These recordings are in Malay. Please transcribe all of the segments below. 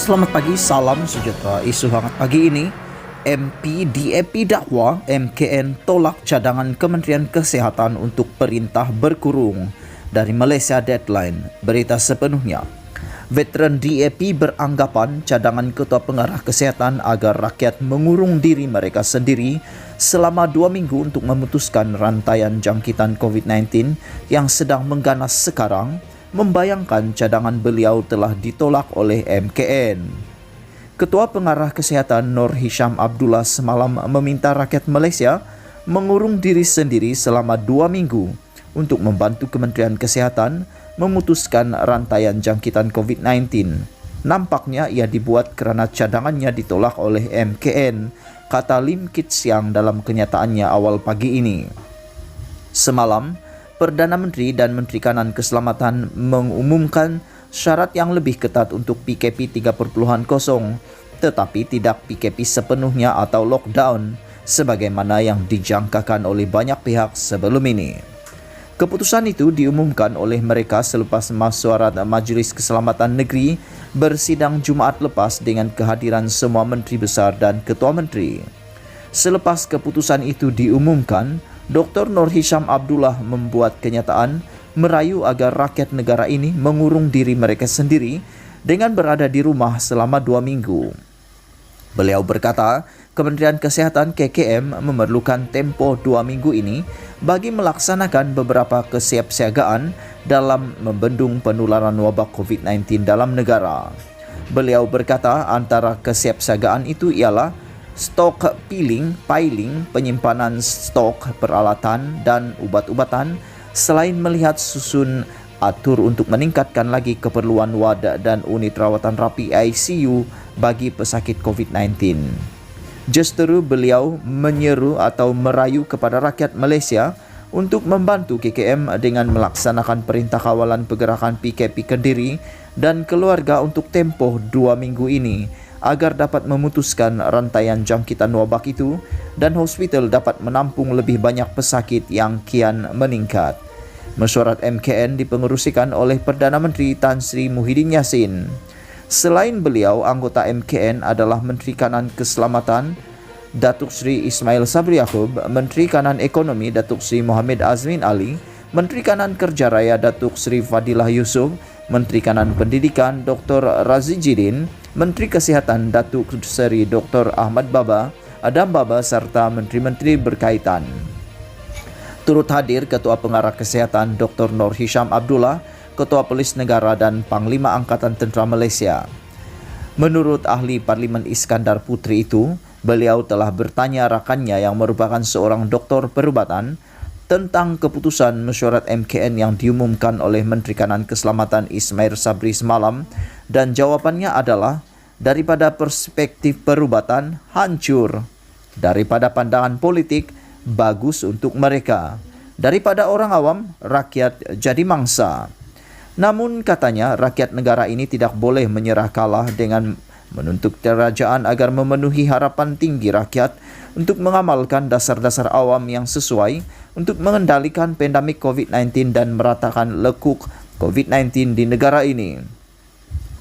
Selamat pagi, salam sejahtera. Isu hangat pagi ini, MP DAP dakwa MKN tolak cadangan Kementerian Kesihatan untuk perintah berkurung. Dari Malaysia Deadline, berita sepenuhnya. Veteran DAP beranggapan cadangan Ketua Pengarah Kesihatan agar rakyat mengurung diri mereka sendiri selama 2 minggu untuk memutuskan rantaian jangkitan COVID-19 yang sedang mengganas sekarang, membayangkan cadangan beliau telah ditolak oleh MKN. Ketua Pengarah Kesihatan Nur Hisham Abdullah semalam meminta rakyat Malaysia mengurung diri sendiri selama 2 minggu untuk membantu Kementerian Kesihatan memutuskan rantaian jangkitan COVID-19. Nampaknya ia dibuat kerana cadangannya ditolak oleh MKN, kata Lim Kit Siang dalam kenyataannya awal pagi ini. Semalam, Perdana Menteri dan Menteri Kanan Keselamatan mengumumkan syarat yang lebih ketat untuk PKP 3.0, tetapi tidak PKP sepenuhnya atau lockdown, sebagaimana yang dijangkakan oleh banyak pihak sebelum ini. Keputusan itu diumumkan oleh mereka selepas Mesyuarat Majlis Keselamatan Negeri bersidang Jumaat lepas dengan kehadiran semua menteri besar dan ketua menteri. Selepas keputusan itu diumumkan, Dr. Nur Hisham Abdullah membuat kenyataan merayu agar rakyat negara ini mengurung diri mereka sendiri dengan berada di rumah selama 2 minggu. Beliau berkata, Kementerian Kesihatan KKM memerlukan tempoh 2 minggu ini bagi melaksanakan beberapa kesiapsiagaan dalam membendung penularan wabak COVID-19 dalam negara. Beliau berkata antara kesiapsiagaan itu ialah stok piling, penyimpanan stok peralatan dan ubat-ubatan, selain melihat susun atur untuk meningkatkan lagi keperluan wad dan unit rawatan rapi ICU bagi pesakit COVID-19. Justeru beliau menyeru atau merayu kepada rakyat Malaysia untuk membantu KKM dengan melaksanakan perintah kawalan pergerakan PKP Kediri dan keluarga untuk tempoh 2 minggu ini agar dapat memutuskan rantaian jangkitan wabak itu dan hospital dapat menampung lebih banyak pesakit yang kian meningkat. Mesyuarat MKN dipengerusikan oleh Perdana Menteri Tan Sri Muhyiddin Yassin. Selain beliau, anggota MKN adalah Menteri Kanan Keselamatan Datuk Seri Ismail Sabri Yaakob, Menteri Kanan Ekonomi Datuk Seri Mohamed Azmin Ali, Menteri Kanan Kerja Raya Datuk Seri Fadilah Yusof, Menteri Kanan Pendidikan Dr. Razidin, Menteri Kesihatan Datuk Seri Dr. Ahmad Adam Baba serta menteri-menteri berkaitan. Turut hadir Ketua Pengarah Kesihatan Dr. Nur Hisham Abdullah, Ketua Polis Negara dan Panglima Angkatan Tentera Malaysia. Menurut ahli Parlimen Iskandar Putri itu, beliau telah bertanya rakannya yang merupakan seorang doktor perubatan tentang keputusan mesyuarat MKN yang diumumkan oleh Menteri Kanan Keselamatan Ismail Sabri semalam, dan jawapannya adalah daripada perspektif perubatan hancur, daripada pandangan politik bagus untuk mereka, daripada orang awam rakyat jadi mangsa. Namun katanya rakyat negara ini tidak boleh menyerah kalah dengan menuntut kerajaan agar memenuhi harapan tinggi rakyat untuk mengamalkan dasar-dasar awam yang sesuai untuk mengendalikan pandemik COVID-19 dan meratakan lekuk COVID-19 di negara ini.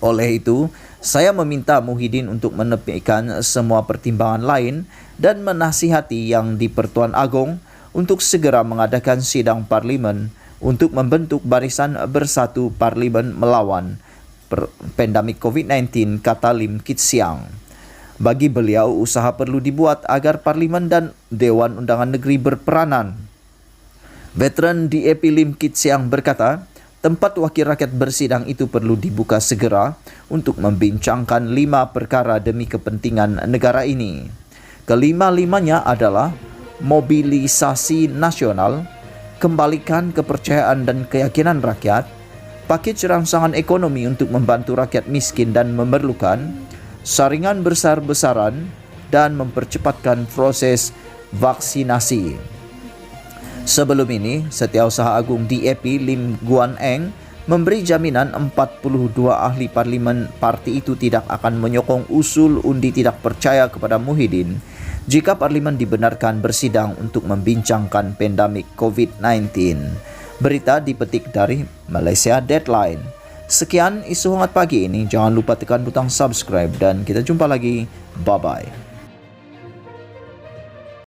Oleh itu, saya meminta Muhyiddin untuk menepikan semua pertimbangan lain dan menasihati Yang di-Pertuan Agong untuk segera mengadakan sidang parlimen untuk membentuk barisan bersatu parlimen melawan pandemik COVID-19, kata Lim Kit Siang. Bagi beliau, usaha perlu dibuat agar parlimen dan Dewan Undangan Negeri berperanan. Veteran DAP Lim Kit Siang berkata, tempat wakil rakyat bersidang itu perlu dibuka segera untuk membincangkan 5 perkara demi kepentingan negara ini. Kelima-limanya adalah mobilisasi nasional, kembalikan kepercayaan dan keyakinan rakyat, pakej rangsangan ekonomi untuk membantu rakyat miskin dan memerlukan, saringan besar-besaran, dan mempercepatkan proses vaksinasi. Sebelum ini, Setiausaha Agung DAP Lim Guan Eng memberi jaminan 42 ahli parlimen parti itu tidak akan menyokong usul undi tidak percaya kepada Muhyiddin jika parlimen dibenarkan bersidang untuk membincangkan pandemik COVID-19. Berita dipetik dari Malaysia Deadline. Sekian isu hangat pagi ini. Jangan lupa tekan butang subscribe dan kita jumpa lagi. Bye-bye.